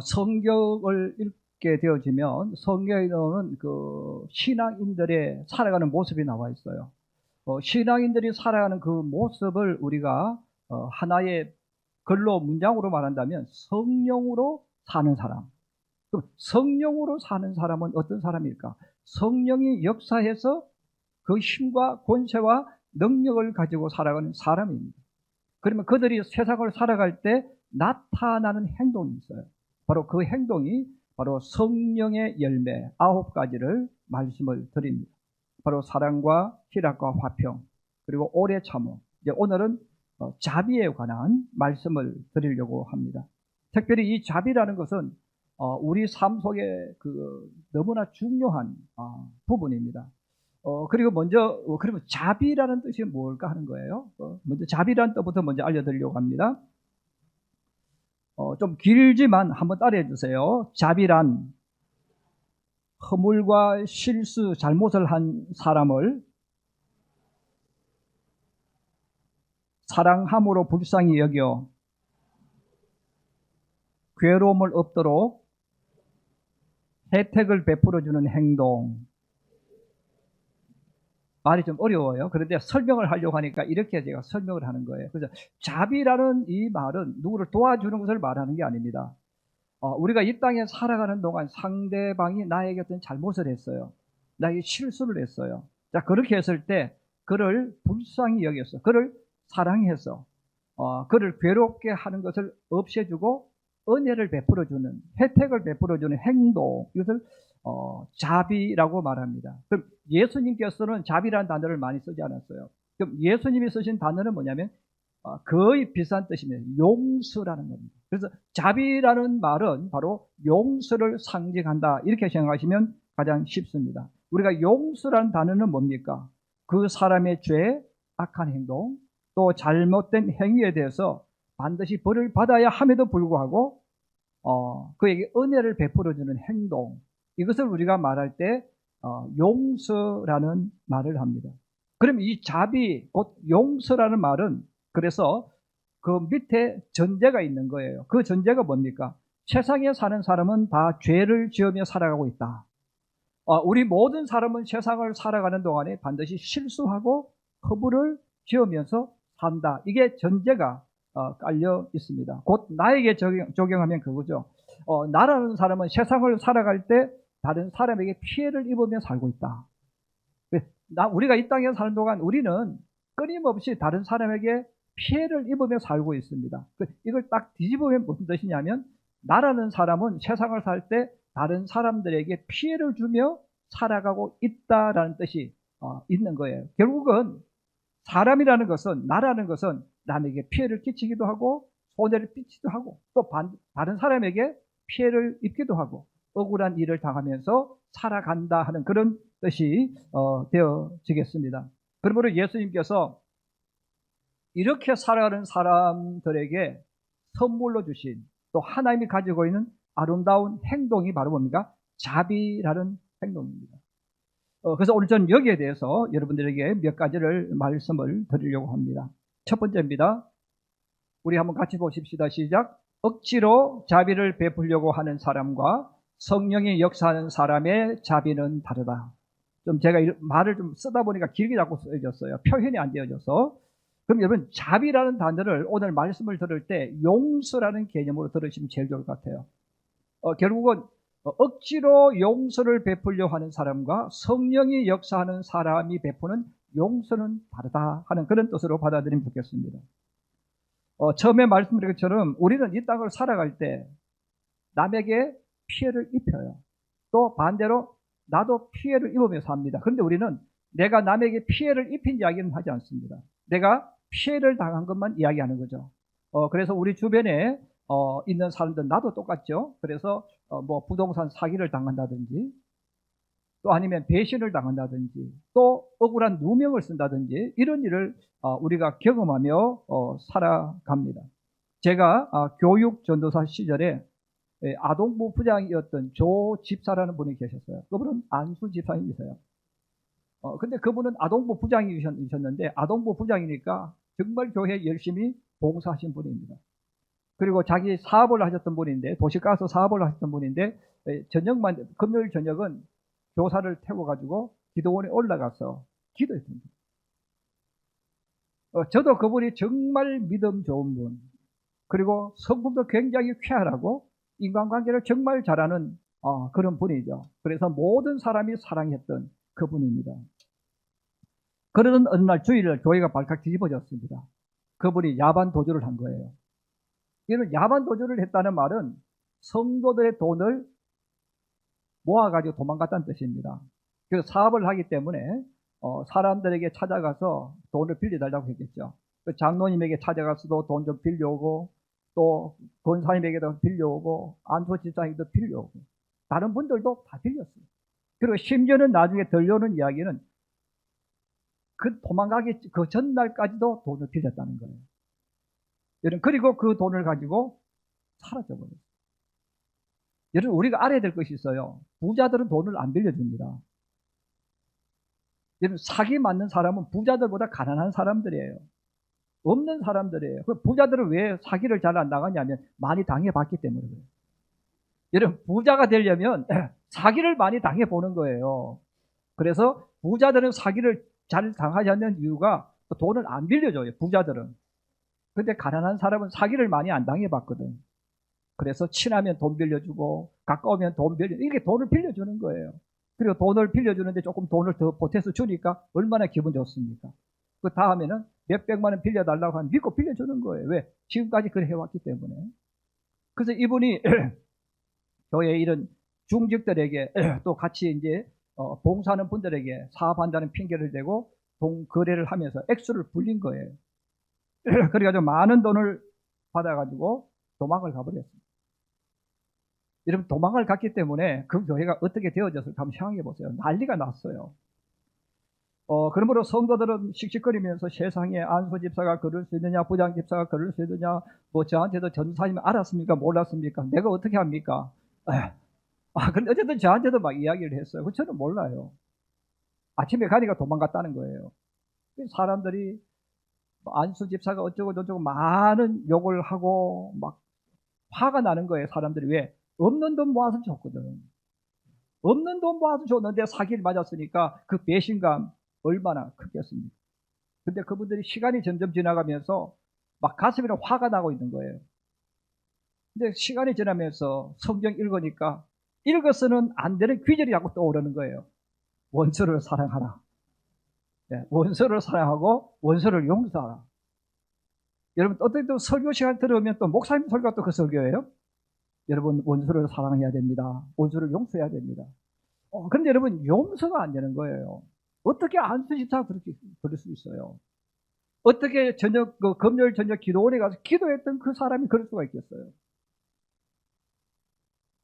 성경을 읽게 되어지면 성경에 나오는 그 신앙인들의 살아가는 모습이 나와 있어요. 신앙인들이 살아가는 그 모습을 우리가 하나의 글로 문장으로 말한다면 성령으로 사는 사람. 그럼 성령으로 사는 사람은 어떤 사람일까? 성령이 역사해서 그 힘과 권세와 능력을 가지고 살아가는 사람입니다. 그러면 그들이 세상을 살아갈 때 나타나는 행동이 있어요. 바로 그 행동이 바로 성령의 열매 9가지를 말씀을 드립니다. 바로 사랑과 희락과 화평, 그리고 오래 참음. 이제 오늘은 자비에 관한 말씀을 드리려고 합니다. 특별히 이 자비라는 것은 우리 삶 속에 너무나 중요한 부분입니다. 그리고 먼저 그러면 자비라는 뜻이 뭘까 하는 거예요. 먼저 자비라는 뜻부터 먼저 알려드리려고 합니다. 좀 길지만 한번 따라해 주세요. 자비란 허물과 실수, 잘못을 한 사람을 사랑함으로 불쌍히 여겨 괴로움을 없도록 혜택을 베풀어주는 행동. 말이 좀 어려워요. 그런데 설명을 하려고 하니까 이렇게 제가 설명을 하는 거예요. 그래서 자비라는 이 말은 누구를 도와주는 것을 말하는 게 아닙니다. 우리가 이 땅에 살아가는 동안 상대방이 나에게 어떤 잘못을 했어요. 나에게 실수를 했어요. 자, 그렇게 했을 때 그를 불쌍히 여겼어. 그를 사랑해서 그를 괴롭게 하는 것을 없애주고 은혜를 베풀어주는, 혜택을 베풀어주는 행동, 이것을 자비라고 말합니다. 그럼 예수님께서는 자비라는 단어를 많이 쓰지 않았어요. 그럼 예수님이 쓰신 단어는 뭐냐면 거의 비슷한 뜻입니다. 용서라는 겁니다. 그래서 자비라는 말은 바로 용서를 상징한다, 이렇게 생각하시면 가장 쉽습니다. 우리가 용서라는 단어는 뭡니까? 그 사람의 죄, 악한 행동, 또 잘못된 행위에 대해서 반드시 벌을 받아야 함에도 불구하고 그에게 은혜를 베풀어주는 행동, 이것을 우리가 말할 때 용서라는 말을 합니다. 그럼 이 자비, 곧 용서라는 말은 그래서 그 밑에 전제가 있는 거예요. 그 전제가 뭡니까? 세상에 사는 사람은 다 죄를 지으며 살아가고 있다. 우리 모든 사람은 세상을 살아가는 동안에 반드시 실수하고 허물을 지으면서 산다. 이게 전제가 깔려 있습니다. 곧 나에게 적용하면 그거죠. 나라는 사람은 세상을 살아갈 때 다른 사람에게 피해를 입으며 살고 있다. 우리가 이 땅에 사는 동안 우리는 끊임없이 다른 사람에게 피해를 입으며 살고 있습니다. 이걸 딱 뒤집으면 무슨 뜻이냐면, 나라는 사람은 세상을 살 때 다른 사람들에게 피해를 주며 살아가고 있다라는 뜻이 있는 거예요. 결국은 사람이라는 것은, 나라는 것은 남에게 피해를 끼치기도 하고 손해를 끼치기도 하고 또 다른 사람에게 피해를 입기도 하고 억울한 일을 당하면서 살아간다 하는 그런 뜻이 되어지겠습니다. 그러므로 예수님께서 이렇게 살아가는 사람들에게 선물로 주신, 또 하나님이 가지고 있는 아름다운 행동이 바로 뭡니까? 자비라는 행동입니다. 그래서 오늘 저는 여기에 대해서 여러분들에게 몇 가지를 말씀을 드리려고 합니다. 첫 번째입니다. 우리 한번 같이 보십시다. 시작. 억지로 자비를 베풀려고 하는 사람과 성령이 역사하는 사람의 자비는 다르다. 좀 제가 말을 좀 쓰다 보니까 길게 자꾸 써졌어요. 표현이 안 되어져서. 그럼 여러분, 자비라는 단어를 오늘 말씀을 들을 때 용서라는 개념으로 들으시면 제일 좋을 것 같아요. 결국은 억지로 용서를 베풀려 하는 사람과 성령이 역사하는 사람이 베푸는 용서는 다르다 하는 그런 뜻으로 받아들이면 좋겠습니다. 처음에 말씀드린 것처럼 우리는 이 땅을 살아갈 때 남에게 피해를 입혀요. 또 반대로 나도 피해를 입으면서 삽니다. 그런데 우리는 내가 남에게 피해를 입힌 이야기는 하지 않습니다. 내가 피해를 당한 것만 이야기하는 거죠. 그래서 우리 주변에 있는 사람들 나도 똑같죠. 그래서 뭐 부동산 사기를 당한다든지, 또 아니면 배신을 당한다든지, 또 억울한 누명을 쓴다든지, 이런 일을 우리가 경험하며 살아갑니다. 제가 교육 전도사 시절에 아동부 부장이었던 조 집사라는 분이 계셨어요. 그분은 안수 집사님이세요. 근데 그분은 아동부 부장이셨는데, 아동부 부장이니까 정말 교회에 열심히 봉사하신 분입니다. 그리고 자기 사업을 하셨던 분인데, 도시가스 사업을 하셨던 분인데, 저녁만, 금요일 저녁은 교사를 태워가지고 기도원에 올라가서 기도했습니다. 저도 그분이 정말 믿음 좋은 분, 그리고 성품도 굉장히 쾌활하고 인간관계를 정말 잘하는 그런 분이죠. 그래서 모든 사람이 사랑했던 그분입니다. 그러던 어느 날 주일날 교회가 발칵 뒤집어졌습니다. 그분이 야반 도주를 한 거예요. 이런 야반 도주를 했다는 말은 성도들의 돈을 모아가지고 도망갔다는 뜻입니다. 그래서 사업을 하기 때문에 사람들에게 찾아가서 돈을 빌려달라고 했겠죠. 그 장로님에게 찾아가서도 돈 좀 빌려오고, 또 권사님에게도 빌려오고, 안소집사님도 빌려오고, 다른 분들도 다 빌렸어요. 그리고 심지어는 나중에 들려오는 이야기는 그 도망가기 그 전날까지도 돈을 빌렸다는 거예요. 그리고 그 돈을 가지고 사라져버렸어요. 여러분, 우리가 알아야 될 것이 있어요. 부자들은 돈을 안 빌려줍니다. 여러분, 사기 맞는 사람은 부자들보다 가난한 사람들이에요. 없는 사람들이에요. 그 부자들은 왜 사기를 잘 안 나가냐면 많이 당해봤기 때문에 그래요. 여러분, 부자가 되려면 사기를 많이 당해보는 거예요. 그래서 부자들은 사기를 잘 당하지 않는 이유가 돈을 안 빌려줘요, 부자들은. 근데 가난한 사람은 사기를 많이 안 당해봤거든. 그래서 친하면 돈 빌려주고, 가까우면 돈 빌려주고, 이렇게 돈을 빌려주는 거예요. 그리고 돈을 빌려주는데 조금 돈을 더 보태서 주니까 얼마나 기분 좋습니까? 그 다음에는 몇백만 원 빌려달라고 하면 믿고 빌려주는 거예요. 왜? 지금까지 그래 해왔기 때문에. 그래서 이분이 교회 이런 중직들에게 또 같이 이제 봉사하는 분들에게 사업한다는 핑계를 대고 거래를 하면서 액수를 불린 거예요. 그래가지고 많은 돈을 받아가지고 도망을 가버렸습니다. 여러분, 도망을 갔기 때문에 그 교회가 어떻게 되어졌을까 한번 생각해 보세요. 난리가 났어요. 그러므로 성도들은 씩씩거리면서 세상에 안소 집사가 그럴 수 있느냐, 부장 집사가 그럴 수 있느냐, 뭐 저한테도 전사님 알았습니까? 몰랐습니까? 내가 어떻게 합니까? 근데 어쨌든 저한테도 막 이야기를 했어요. 저는 몰라요. 아침에 가니까 도망갔다는 거예요. 사람들이 안수 집사가 어쩌고 저쩌고 많은 욕을 하고 막 화가 나는 거예요. 사람들이. 왜? 없는 돈 모아서 줬거든. 없는 돈 모아서 줬는데 사기를 맞았으니까 그 배신감 얼마나 크겠습니까? 근데 그분들이 시간이 점점 지나가면서 막 가슴에 화가 나고 있는 거예요. 근데 시간이 지나면서 성경 읽으니까 읽어서는 안 되는 귀절이 자꾸 떠오르는 거예요. 원수를 사랑하라. 네, 원수를 사랑하고 원수를 용서하라. 여러분, 어떻게 또 설교 시간 들으면 또 목사님 설교가 또 그 설교예요? 여러분, 원수를 사랑해야 됩니다. 원수를 용서해야 됩니다. 그런데 여러분, 용서가 안 되는 거예요. 어떻게 안수 집사가 그렇게 그럴 수 있어요? 어떻게 금요일 저녁 기도원에 가서 기도했던 그 사람이 그럴 수가 있겠어요?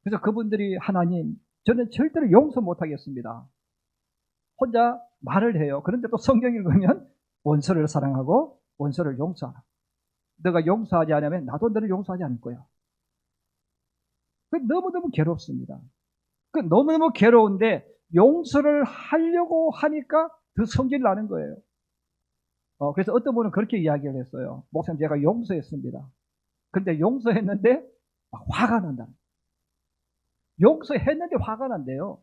그래서 그분들이 하나님, 저는 절대로 용서 못하겠습니다. 혼자 말을 해요. 그런데 또 성경 읽으면 원수를 사랑하고 원수를 용서하라. 너가 용서하지 않으면 나도 너를 용서하지 않을 거야. 너무너무 괴롭습니다. 너무너무 괴로운데 용서를 하려고 하니까 더 성질이 나는 거예요. 그래서 어떤 분은 그렇게 이야기를 했어요. 목사님, 제가 용서했습니다. 그런데 용서했는데 화가 난다. 용서했는데 화가 난대요.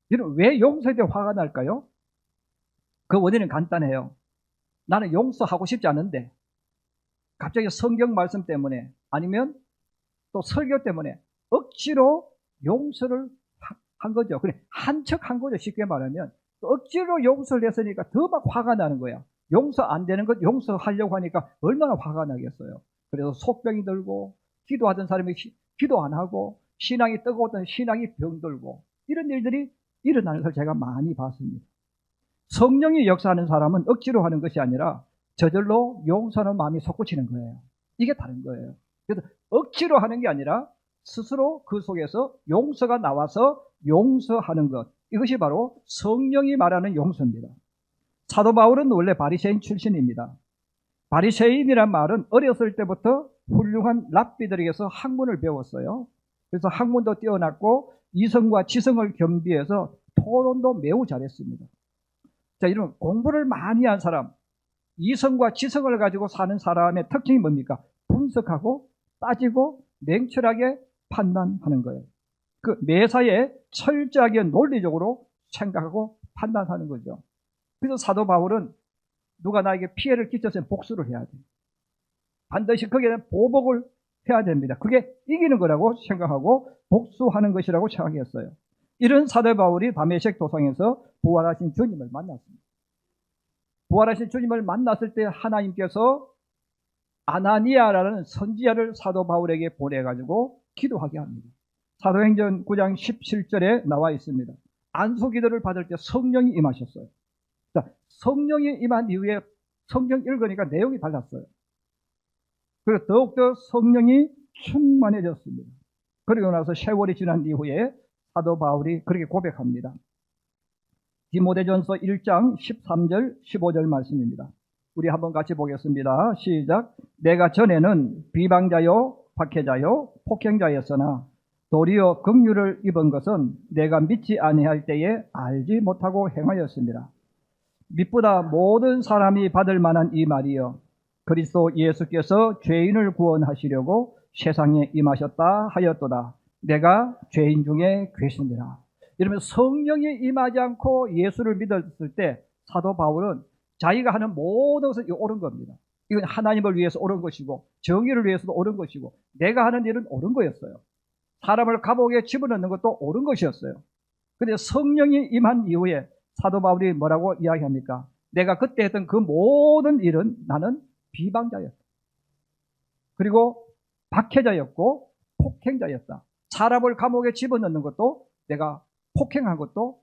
이런 왜 용서했는데 화가 날까요? 그 원인은 간단해요. 나는 용서하고 싶지 않은데 갑자기 성경 말씀 때문에 아니면 또 설교 때문에 억지로 용서를 한 거죠. 그래, 한 척 한 거죠. 쉽게 말하면 억지로 용서를 했으니까 더 막 화가 나는 거야. 용서 안 되는 것 용서하려고 하니까 얼마나 화가 나겠어요. 그래서 속병이 들고 기도하던 사람이 기도 안 하고 신앙이 뜨거웠던 신앙이 병들고 이런 일들이 일어나는 걸 제가 많이 봤습니다. 성령이 역사하는 사람은 억지로 하는 것이 아니라 저절로 용서하는 마음이 솟구치는 거예요. 이게 다른 거예요. 그래서 억지로 하는 게 아니라 스스로 그 속에서 용서가 나와서 용서하는 것, 이것이 바로 성령이 말하는 용서입니다. 사도 바울은 원래 바리새인 출신입니다. 바리새인이란 말은 어렸을 때부터 훌륭한 랍비들에게서 학문을 배웠어요. 그래서 학문도 뛰어났고 이성과 지성을 겸비해서 토론도 매우 잘했습니다. 자, 이런 공부를 많이 한 사람, 이성과 지성을 가지고 사는 사람의 특징이 뭡니까? 분석하고 따지고 냉철하게 판단하는 거예요. 그 매사에 철저하게 논리적으로 생각하고 판단하는 거죠. 그래서 사도 바울은 누가 나에게 피해를 끼쳤으면 복수를 해야 돼요. 반드시 거기에 대한 보복을 해야 됩니다. 그게 이기는 거라고 생각하고 복수하는 것이라고 생각했어요. 이런 사도 바울이 다메섹 도상에서 부활하신 주님을 만났습니다. 부활하신 주님을 만났을 때 하나님께서 아나니아라는 선지자를 사도 바울에게 보내가지고 기도하게 합니다. 사도행전 9장 17절에 나와 있습니다. 안수기도를 받을 때 성령이 임하셨어요. 자, 성령이 임한 이후에 성경 읽으니까 내용이 달랐어요. 그리고 더욱더 성령이 충만해졌습니다. 그리고 나서 세월이 지난 이후에 사도 바울이 그렇게 고백합니다. 디모데전서 1장 13절 15절 말씀입니다. 우리 한번 같이 보겠습니다. 시작. 내가 전에는 비방자요 박해자요 폭행자였으나 도리어 긍휼을 입은 것은 내가 믿지 아니할 때에 알지 못하고 행하였습니다. 믿보다 모든 사람이 받을 만한 이 말이여 그리스도 예수께서 죄인을 구원하시려고 세상에 임하셨다 하였도다. 내가 죄인 중에 괴신이라. 이러면 성령이 임하지 않고 예수를 믿었을 때 사도 바울은 자기가 하는 모든 것은 옳은 겁니다. 이건 하나님을 위해서 옳은 것이고 정의를 위해서도 옳은 것이고 내가 하는 일은 옳은 거였어요. 사람을 감옥에 집어넣는 것도 옳은 것이었어요. 그런데 성령이 임한 이후에 사도 바울이 뭐라고 이야기합니까? 내가 그때 했던 그 모든 일은 나는 비방자였다. 그리고 박해자였고 폭행자였다. 사람을 감옥에 집어넣는 것도 내가 폭행한 것도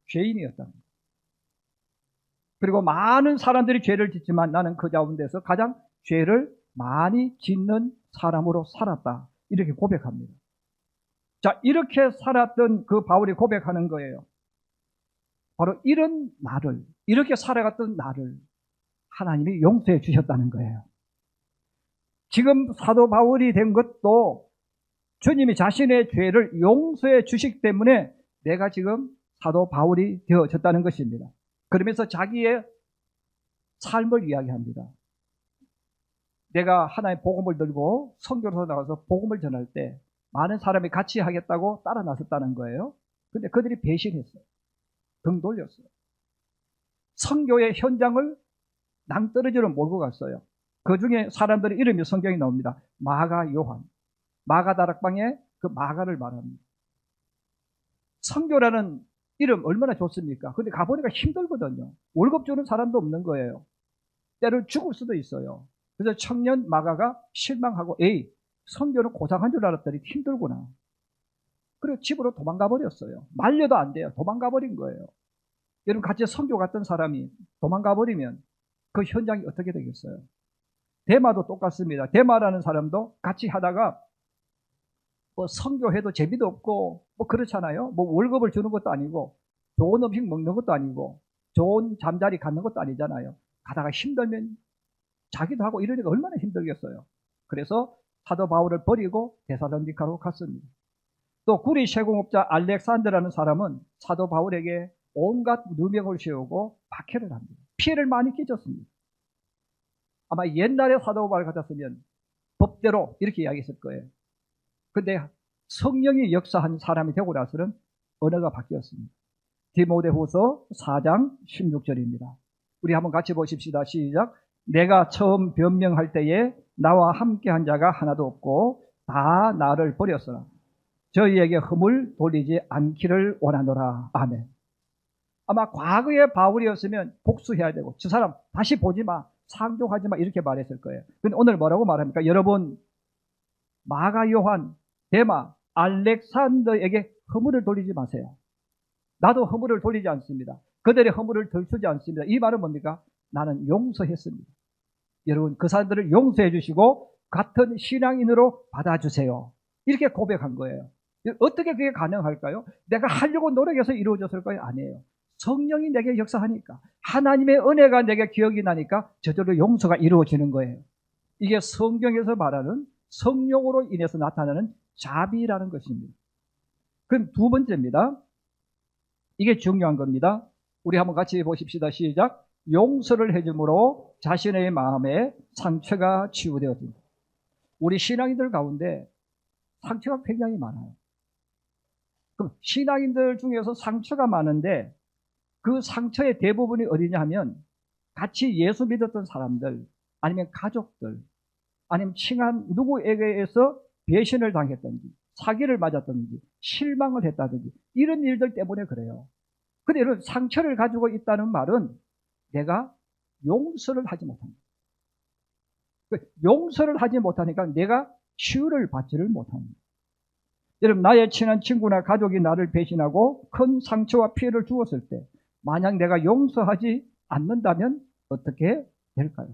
죄인이었다. 그리고 많은 사람들이 죄를 짓지만 나는 그 가운데서 가장 죄를 많이 짓는 사람으로 살았다. 이렇게 고백합니다. 자, 이렇게 살았던 그 바울이 고백하는 거예요. 바로 이런 나를, 이렇게 살아갔던 나를 하나님이 용서해 주셨다는 거예요. 지금 사도 바울이 된 것도 주님이 자신의 죄를 용서해 주시기 때문에 내가 지금 사도 바울이 되어졌다는 것입니다. 그러면서 자기의 삶을 이야기합니다. 내가 하나님의 복음을 들고 선교로 나가서 복음을 전할 때 많은 사람이 같이 하겠다고 따라 나섰다는 거예요. 근데 그들이 배신했어요. 등 돌렸어요. 선교의 현장을 낭떠러지로 몰고 갔어요. 그 중에 사람들의 이름이 성경에 나옵니다. 마가 요한. 마가 다락방에 그 마가를 말합니다. 선교라는 이름 얼마나 좋습니까? 근데 가보니까 힘들거든요. 월급 주는 사람도 없는 거예요. 때로 죽을 수도 있어요. 그래서 청년 마가가 실망하고 에이, 선교는 고상한 줄 알았더니 힘들구나. 그리고 집으로 도망가 버렸어요. 말려도 안 돼요. 도망가 버린 거예요. 여러분 같이 선교 갔던 사람이 도망가 버리면 그 현장이 어떻게 되겠어요? 데마도 똑같습니다. 데마라는 사람도 같이 하다가 뭐 선교해도 재미도 없고 뭐 그렇잖아요. 뭐 월급을 주는 것도 아니고 좋은 음식 먹는 것도 아니고 좋은 잠자리 갖는 것도 아니잖아요. 가다가 힘들면 자기도 하고 이러니까 얼마나 힘들겠어요. 그래서 사도 바울을 버리고 데살로니가로 갔습니다. 또 구리 세공업자 알렉산더라는 사람은 사도 바울에게 온갖 누명을 세우고 박해를 합니다. 피해를 많이 끼쳤습니다. 아마 옛날에 사도 바울 같았으면 법대로 이렇게 이야기했을 거예요. 근데 성령이 역사한 사람이 되고 나서는 언어가 바뀌었습니다. 디모데후서 4장 16절입니다. 우리 한번 같이 보십시다. 시작. 내가 처음 변명할 때에 나와 함께한 자가 하나도 없고 다 나를 버렸으나 저희에게 흠을 돌리지 않기를 원하노라. 아멘. 아마 과거의 바울이었으면 복수해야 되고 저 사람 다시 보지 마, 상종하지 마 이렇게 말했을 거예요. 근데 오늘 뭐라고 말합니까? 여러분 마가 요한, 데마, 알렉산더에게 허물을 돌리지 마세요. 나도 허물을 돌리지 않습니다. 그들의 허물을 덜쓰지 않습니다. 이 말은 뭡니까? 나는 용서했습니다. 여러분 그 사람들을 용서해 주시고 같은 신앙인으로 받아주세요. 이렇게 고백한 거예요. 어떻게 그게 가능할까요? 내가 하려고 노력해서 이루어졌을까요? 아니에요. 성령이 내게 역사하니까 하나님의 은혜가 내게 기억이 나니까 저절로 용서가 이루어지는 거예요. 이게 성경에서 말하는 성령으로 인해서 나타나는 자비라는 것입니다. 그럼 두 번째입니다. 이게 중요한 겁니다. 우리 한번 같이 보십시다. 시작. 용서를 해줌으로 자신의 마음에 상처가 치유되어집니다. 우리 신앙인들 가운데 상처가 굉장히 많아요. 그럼 신앙인들 중에서 상처가 많은데 그 상처의 대부분이 어디냐 하면 같이 예수 믿었던 사람들, 아니면 가족들, 아니면 친한 누구에게서 배신을 당했든지, 사기를 맞았든지, 실망을 했다든지, 이런 일들 때문에 그래요. 근데 이런 상처를 가지고 있다는 말은 내가 용서를 하지 못합니다. 용서를 하지 못하니까 내가 치유를 받지를 못합니다. 여러분, 나의 친한 친구나 가족이 나를 배신하고 큰 상처와 피해를 주었을 때 만약 내가 용서하지 않는다면 어떻게 될까요?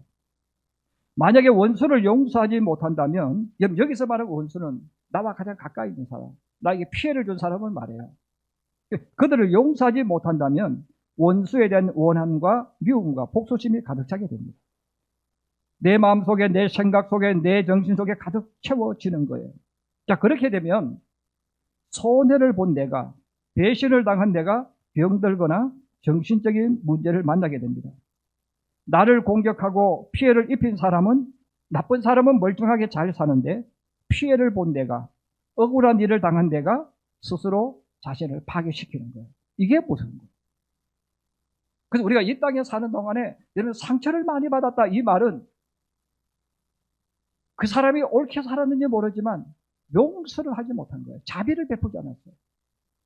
만약에 원수를 용서하지 못한다면, 여기서 말하는 원수는 나와 가장 가까이 있는 사람, 나에게 피해를 준 사람을 말해요. 그들을 용서하지 못한다면 원수에 대한 원한과 미움과 복수심이 가득 차게 됩니다. 내 마음속에, 내 생각 속에, 내 정신 속에 가득 채워지는 거예요. 자, 그렇게 되면 손해를 본 내가, 배신을 당한 내가 병들거나 정신적인 문제를 만나게 됩니다. 나를 공격하고 피해를 입힌 사람은, 나쁜 사람은 멀쩡하게 잘 사는데 피해를 본 내가, 억울한 일을 당한 내가 스스로 자신을 파괴시키는 거예요. 이게 무슨 거예요? 그래서 우리가 이 땅에 사는 동안에 여러분 상처를 많이 받았다, 이 말은 그 사람이 옳게 살았는지 모르지만 용서를 하지 못한 거예요. 자비를 베풀지 않았어요.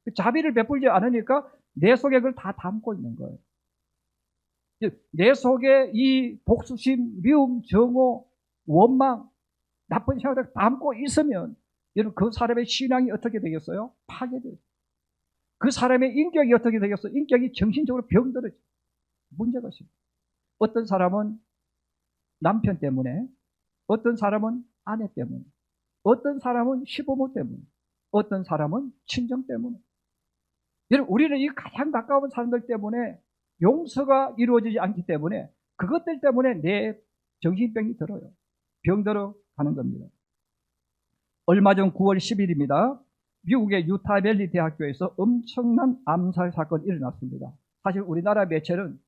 그 자비를 베풀지 않으니까 내 속에 그걸 다 담고 있는 거예요. 내 속에 이 복수심, 미움, 정오, 원망, 나쁜 생각을 담고 있으면 여러분 그 사람의 신앙이 어떻게 되겠어요? 파괴돼요. 그 사람의 인격이 어떻게 되겠어요? 인격이 정신적으로 병들어져. 문제가 있어요. 어떤 사람은 남편 때문에, 어떤 사람은 아내 때문에, 어떤 사람은 시부모 때문에, 어떤 사람은 친정 때문에. 여러분, 우리는 이 가장 가까운 사람들 때문에 용서가 이루어지지 않기 때문에 그것들 때문에 내 정신병이 들어요. 병들어 가는 겁니다. 얼마 전 9월 10일입니다. 미국의 유타밸리 대학교에서 엄청난 암살 사건이 일어났습니다. 사실 우리나라 매체는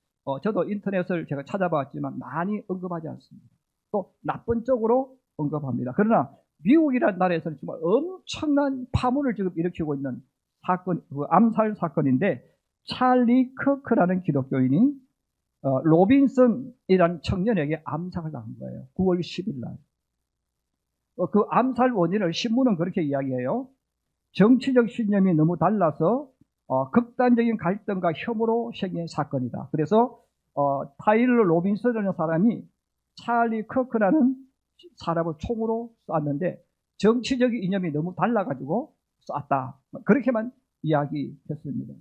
저도 인터넷을 제가 찾아봤지만 많이 언급하지 않습니다. 또 나쁜 쪽으로 언급합니다. 그러나 미국이라는 나라에서는 정말 엄청난 파문을 지금 일으키고 있는 사건, 암살 사건인데, 찰리 커크라는 기독교인이 로빈슨이라는 청년에게 암살을 당한 거예요. 9월 10일 날. 그 암살 원인을 신문은 그렇게 이야기해요. 정치적 신념이 너무 달라서 극단적인 갈등과 혐오로 생긴 사건이다. 그래서 타일러 로빈슨이라는 사람이 찰리 커크라는 사람을 총으로 쐈는데 정치적인 이념이 너무 달라가지고 쐈다. 그렇게만 이야기했습니다.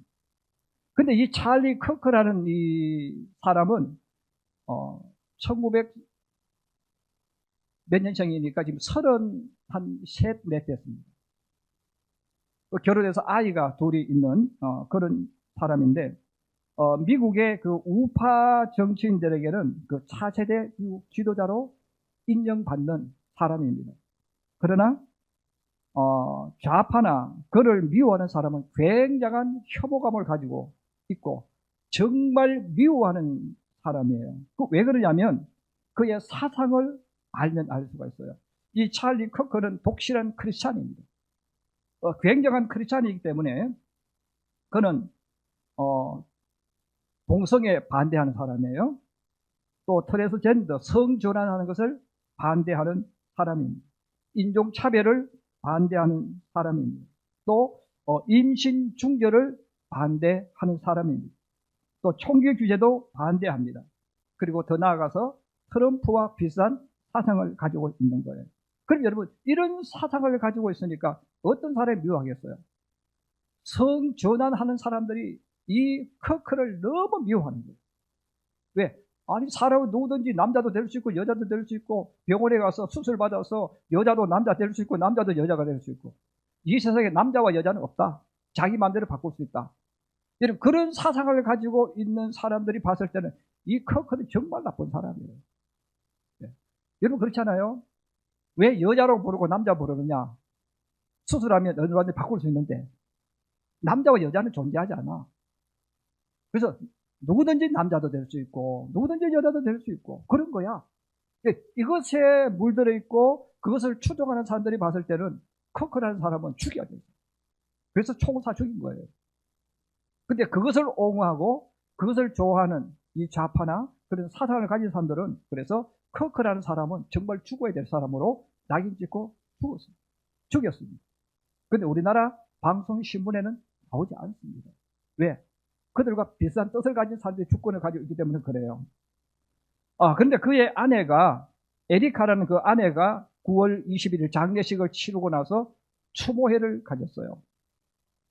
근데 이 찰리 커크라는 이 사람은 1900 몇 년생이니까 지금 33, 4 됐습니다. 결혼해서 아이가 둘이 있는 그런 사람인데, 미국의 그 우파 정치인들에게는 그 차세대 지도자로 인정받는 사람입니다. 그러나 좌파나 그를 미워하는 사람은 굉장한 혐오감을 가지고 있고 정말 미워하는 사람이에요. 왜 그러냐면 그의 사상을 알면 알 수가 있어요. 이 찰리 커크는 독실한 크리스찬입니다. 굉장한 크리스찬이기 때문에 그는 동성애 반대하는 사람이에요. 또 트랜스젠더, 성전환하는 것을 반대하는 사람입니다. 인종차별을 반대하는 사람입니다. 또 임신 중절을 반대하는 사람입니다. 또 총기 규제도 반대합니다. 그리고 더 나아가서 트럼프와 비슷한 사상을 가지고 있는 거예요. 그럼 여러분, 이런 사상을 가지고 있으니까 어떤 사람이 미워하겠어요? 성전환하는 사람들이 이 커크를 너무 미워하는 거예요. 왜? 아니, 사람은 누구든지 남자도 될 수 있고 여자도 될 수 있고 병원에 가서 수술 받아서 여자도 남자 될 수 있고 남자도 여자가 될 수 있고 이 세상에 남자와 여자는 없다. 자기 마음대로 바꿀 수 있다. 여러분, 그런 사상을 가지고 있는 사람들이 봤을 때는 이 커크는 정말 나쁜 사람이에요. 네. 여러분, 그렇잖아요. 왜 여자로 부르고 남자 부르느냐? 수술하면 얼마든지 바꿀 수 있는데 남자와 여자는 존재하지 않아. 그래서 누구든지 남자도 될 수 있고 누구든지 여자도 될 수 있고 그런 거야. 이것에 물들어 있고 그것을 추종하는 사람들이 봤을 때는 커크라는 사람은 죽여야 돼요. 그래서 총을 쏴 죽인 거예요. 근데 그것을 옹호하고 그것을 좋아하는 이 좌파나 그런 사상을 가진 사람들은 그래서 커크라는 사람은 정말 죽어야 될 사람으로 낙인 찍고 죽였습니다. 근데 우리나라 방송 신문에는 나오지 않습니다. 왜? 그들과 비슷한 뜻을 가진 사람들이 주권을 가지고 있기 때문에 그래요. 그런데 그의 아내가, 에리카라는 그 아내가 9월 21일 장례식을 치르고 나서 추모회를 가졌어요.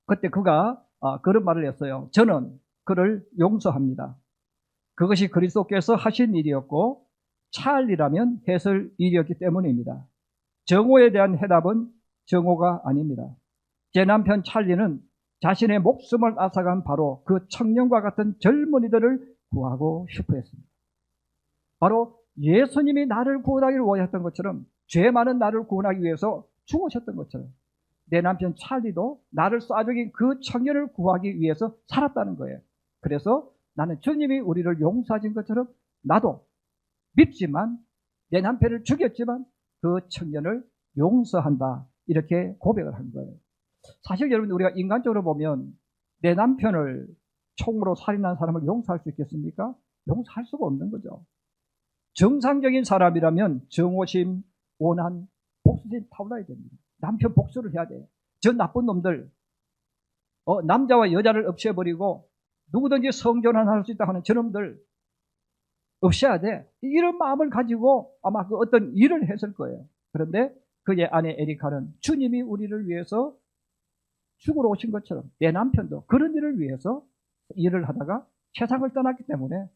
그때 그가 그런 말을 했어요. 저는 그를 용서합니다. 그것이 그리스도께서 하신 일이었고 찰리라면 했을 일이었기 때문입니다. 정오에 대한 해답은 정오가 아닙니다. 제 남편 찰리는 자신의 목숨을 앗아간 바로 그 청년과 같은 젊은이들을 구하고 싶어 했습니다. 바로 예수님이 나를 구원하기를 원했던 것처럼 죄 많은 나를 구원하기 위해서 죽으셨던 것처럼 내 남편 찰리도 나를 쏴 죽인 그 청년을 구하기 위해서 살았다는 거예요. 그래서 나는 주님이 우리를 용서하신 것처럼 나도 밉지만 내 남편을 죽였지만 그 청년을 용서한다. 이렇게 고백을 한 거예요. 사실 여러분 우리가 인간적으로 보면 내 남편을 총으로 살인한 사람을 용서할 수 있겠습니까? 용서할 수가 없는 거죠. 정상적인 사람이라면 정오심, 원한, 복수심 타올라야 됩니다. 남편 복수를 해야 돼요. 저 나쁜 놈들, 남자와 여자를 없애버리고 누구든지 성전환할 수 있다 하는 저놈들 없애야 돼. 이런 마음을 가지고 아마 그 어떤 일을 했을 거예요. 그런데 그의 아내 에리카는 주님이 우리를 위해서 죽으러 오신 것처럼 내 남편도 그런 일을 위해서 일을 하다가 세상을 떠났기 때문에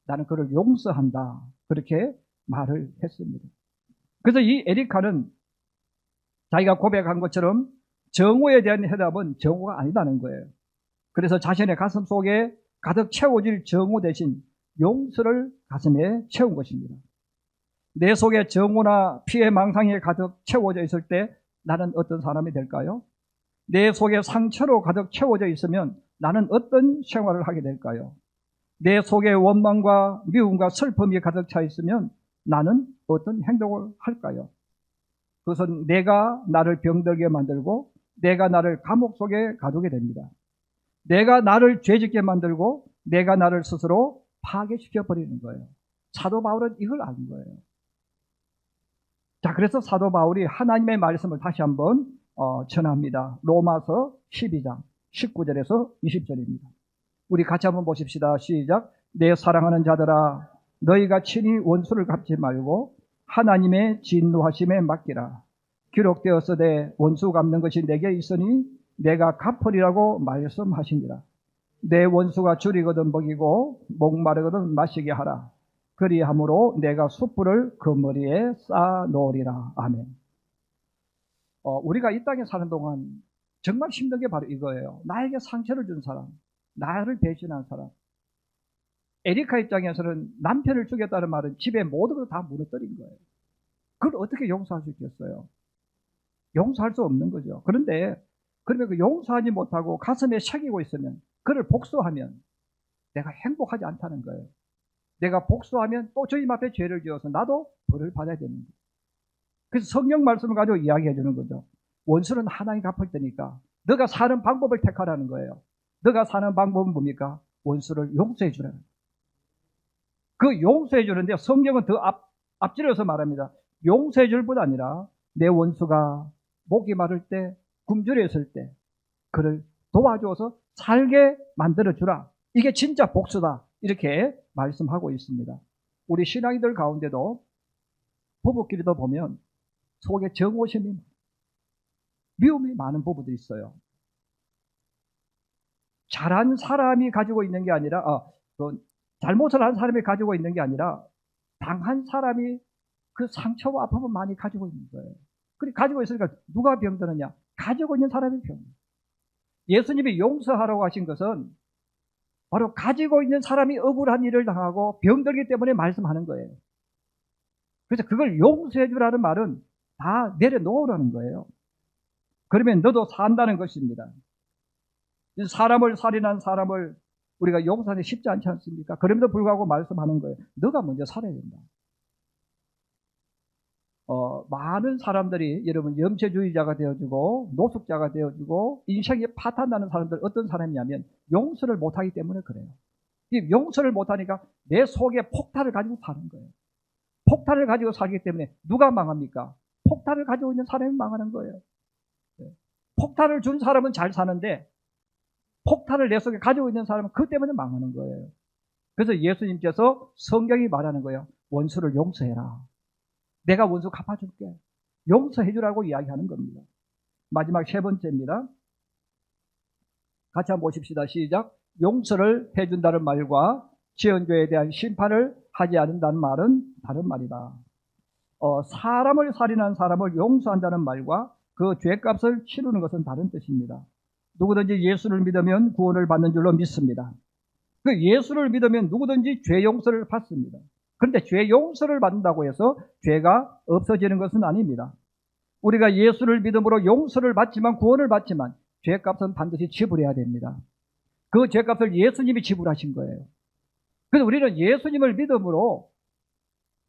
나는 그를 용서한다. 그렇게 말을 했습니다. 그래서 이 에리카는 자기가 고백한 것처럼 정오에 대한 해답은 정오가 아니다는 거예요. 그래서 자신의 가슴 속에 가득 채워질 정오 대신 용서를 가슴에 채운 것입니다. 내 속에 정오나 피해 망상이 가득 채워져 있을 때 나는 어떤 사람이 될까요? 내 속에 상처로 가득 채워져 있으면 나는 어떤 생활을 하게 될까요? 내 속에 원망과 미움과 슬픔이 가득 차 있으면 나는 어떤 행동을 할까요? 그것은 내가 나를 병들게 만들고 내가 나를 감옥 속에 가두게 됩니다. 내가 나를 죄짓게 만들고 내가 나를 스스로 파괴시켜 버리는 거예요. 사도 바울은 이걸 아는 거예요. 자, 그래서 사도 바울이 하나님의 말씀을 다시 한번 전합니다. 로마서 12장 19절에서 20절입니다. 우리 같이 한번 보십시다. 시작. 내 사랑하는 자들아, 너희가 친히 원수를 갚지 말고 하나님의 진노하심에 맡기라. 기록되었으되 원수 갚는 것이 내게 있으니 내가 갚으리라고 말씀하시니라. 내 원수가 줄이거든 먹이고 목마르거든 마시게 하라. 그리함으로 내가 숯불을 그 머리에 쌓아 놓으리라. 아멘. 우리가 이 땅에 사는 동안 정말 힘든 게 바로 이거예요. 나에게 상처를 준 사람, 나를 배신한 사람. 에리카 입장에서는 남편을 죽였다는 말은 집에 모든 걸 다 무너뜨린 거예요. 그걸 어떻게 용서할 수 있겠어요? 용서할 수 없는 거죠. 그런데 그러면 그 용서하지 못하고 가슴에 새기고 있으면, 그를 복수하면 내가 행복하지 않다는 거예요. 내가 복수하면 또 주님 앞에 죄를 지어서 나도 벌을 받아야 되는 거예요. 그래서 성경 말씀을 가지고 이야기해 주는 거죠. 원수는 하나님 갚을 테니까 너가 사는 방법을 택하라는 거예요. 너가 사는 방법은 뭡니까? 원수를 용서해 주라는 거예요. 그 용서해 주는데 성경은 더 앞질러서 말합니다. 용서해 줄 뿐 아니라 내 원수가 목이 마를 때, 굶주려 있을 때 그를 도와줘서 살게 만들어 주라. 이게 진짜 복수다. 이렇게 말씀하고 있습니다. 우리 신앙인들 가운데도 부부끼리도 보면 속에 정오심이, 미움이 많은 부부도 있어요. 잘한 사람이 가지고 있는 게 아니라 잘못을 한 사람이 가지고 있는 게 아니라 당한 사람이 그 상처와 아픔을 많이 가지고 있는 거예요. 그리고 가지고 있으니까 누가 병드느냐? 가지고 있는 사람이 병. 예수님이 용서하라고 하신 것은 바로 가지고 있는 사람이 억울한 일을 당하고 병들기 때문에 말씀하는 거예요. 그래서 그걸 용서해 주라는 말은 다 내려놓으라는 거예요. 그러면 너도 산다는 것입니다. 사람을 살인한 사람을 우리가 용서하기 쉽지 않지 않습니까? 그럼에도 불구하고 말씀하는 거예요. 너가 먼저 살아야 된다. 많은 사람들이 여러분 염세주의자가 되어주고 노숙자가 되어주고 인생이 파탄나는 사람들 어떤 사람이냐면 용서를 못하기 때문에 그래요. 이 용서를 못하니까 내 속에 폭탄을 가지고 사는 거예요. 폭탄을 가지고 살기 때문에 누가 망합니까? 폭탄을 가지고 있는 사람이 망하는 거예요. 폭탄을 준 사람은 잘 사는데 폭탄을 내 속에 가지고 있는 사람은 그 때문에 망하는 거예요. 그래서 예수님께서 성경이 말하는 거예요. 원수를 용서해라. 내가 원수 갚아줄게. 용서해주라고 이야기하는 겁니다. 마지막 세 번째입니다. 같이 한번 보십시다. 시작. 용서를 해준다는 말과 지연죄에 대한 심판을 하지 않는다는 말은 다른 말이다. 사람을 살인한 사람을 용서한다는 말과 그 죄값을 치르는 것은 다른 뜻입니다. 누구든지 예수를 믿으면 구원을 받는 줄로 믿습니다. 그 예수를 믿으면 누구든지 죄 용서를 받습니다. 그런데 죄 용서를 받는다고 해서 죄가 없어지는 것은 아닙니다. 우리가 예수를 믿음으로 용서를 받지만 구원을 받지만 죄값은 반드시 지불해야 됩니다. 그 죄값을 예수님이 지불하신 거예요. 그래서 우리는 예수님을 믿음으로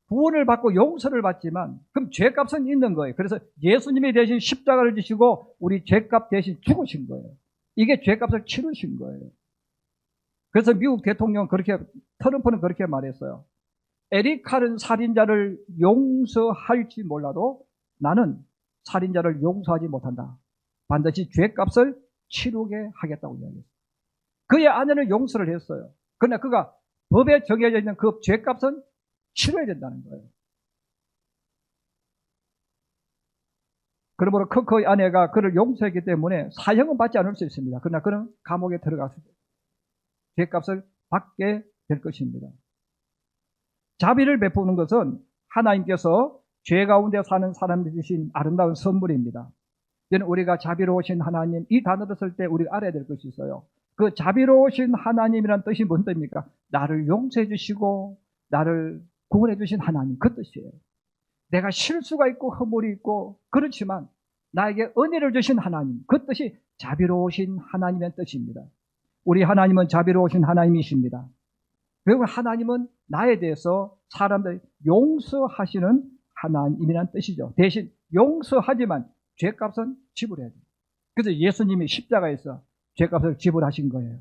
구원을 받고 용서를 받지만 그럼 죄값은 있는 거예요. 그래서 예수님이 대신 십자가를 지시고 우리 죄값 대신 죽으신 거예요. 이게 죄값을 치르신 거예요. 그래서 미국 대통령 트럼프는 그렇게 말했어요. 에릭 칼은 살인자를 용서할지 몰라도 나는 살인자를 용서하지 못한다. 반드시 죄값을 치르게 하겠다고 이야기했어요. 그의 아내는 용서를 했어요. 그러나 그가 법에 정해져 있는 그 죄값은 치러야 된다는 거예요. 그러므로 그의 아내가 그를 용서했기 때문에 사형은 받지 않을 수 있습니다. 그러나 그는 감옥에 들어가서 죄값을 받게 될 것입니다. 자비를 베푸는 것은 하나님께서 죄 가운데 사는 사람들이 주신 아름다운 선물입니다. 이제는 우리가 자비로우신 하나님, 이 단어를 쓸 때 우리가 알아야 될 것이 있어요. 그 자비로우신 하나님이란 뜻이 뭔 뜻입니까? 나를 용서해 주시고 나를 구원해 주신 하나님, 그 뜻이에요. 내가 실수가 있고 허물이 있고 그렇지만 나에게 은혜를 주신 하나님, 그 뜻이 자비로우신 하나님의 뜻입니다. 우리 하나님은 자비로우신 하나님이십니다. 그리고 하나님은 나에 대해서 사람들 용서하시는 하나님이란 뜻이죠. 대신 용서하지만 죄값은 지불해야 돼요. 그래서 예수님이 십자가에서 죄값을 지불하신 거예요.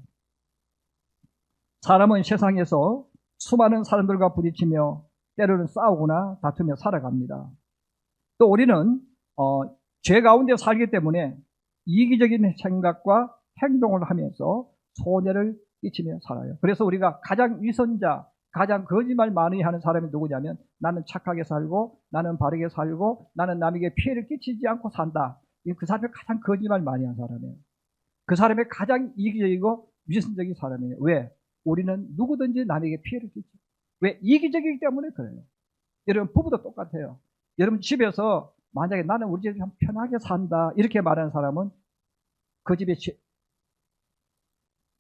사람은 세상에서 수많은 사람들과 부딪히며 때로는 싸우거나 다투며 살아갑니다. 또 우리는 죄 가운데 살기 때문에 이기적인 생각과 행동을 하면서 손해를 끼치며 살아요. 그래서 우리가 가장 위선자, 가장 거짓말 많이 하는 사람이 누구냐면 나는 착하게 살고 나는 바르게 살고 나는 남에게 피해를 끼치지 않고 산다. 그 사람이 가장 거짓말 많이 하는 사람이에요. 그 사람이 가장 이기적이고 위선적인 사람이에요. 왜? 우리는 누구든지 남에게 피해를 끼치죠. 왜? 이기적이기 때문에 그래요. 여러분 부부도 똑같아요. 여러분 집에서 만약에 나는 우리 집에 좀 편하게 산다 이렇게 말하는 사람은 그 집에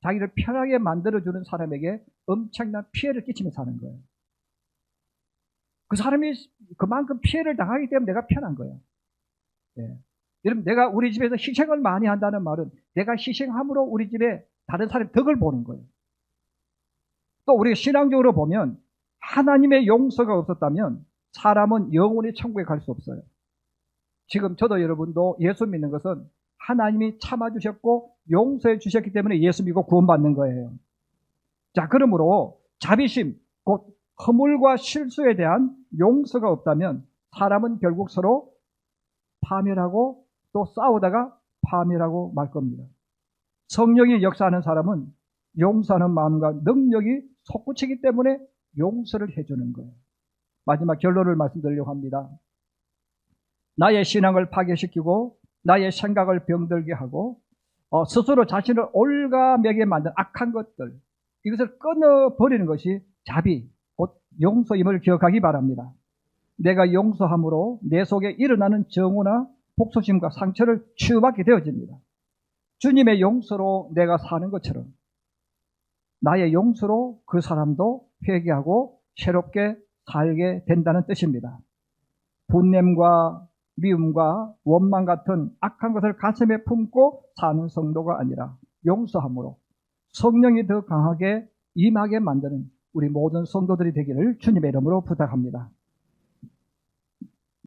자기를 편하게 만들어주는 사람에게 엄청난 피해를 끼치며 사는 거예요. 그 사람이 그만큼 피해를 당하기 때문에 내가 편한 거예요. 네. 여러분 내가 우리 집에서 희생을 많이 한다는 말은 내가 희생함으로 우리 집에 다른 사람의 덕을 보는 거예요. 또 우리가 신앙적으로 보면 하나님의 용서가 없었다면 사람은 영원히 천국에 갈 수 없어요. 지금 저도 여러분도 예수 믿는 것은 하나님이 참아주셨고 용서해 주셨기 때문에 예수 믿고 구원받는 거예요. 자, 그러므로 자비심, 곧 허물과 실수에 대한 용서가 없다면 사람은 결국 서로 파멸하고 또 싸우다가 파멸하고 말 겁니다. 성령이 역사하는 사람은 용서하는 마음과 능력이 솟구치기 때문에 용서를 해주는 거예요. 마지막 결론을 말씀드리려고 합니다. 나의 신앙을 파괴시키고 나의 생각을 병들게 하고 스스로 자신을 올가매게 만든 악한 것들, 이것을 끊어버리는 것이 자비, 곧 용서임을 기억하기 바랍니다. 내가 용서함으로 내 속에 일어나는 정오나 복수심과 상처를 치유받게 되어집니다. 주님의 용서로 내가 사는 것처럼 나의 용서로 그 사람도 회개하고 새롭게 살게 된다는 뜻입니다. 분냄과 미움과 원망 같은 악한 것을 가슴에 품고 사는 성도가 아니라 용서함으로 성령이 더 강하게 임하게 만드는 우리 모든 성도들이 되기를 주님의 이름으로 부탁합니다.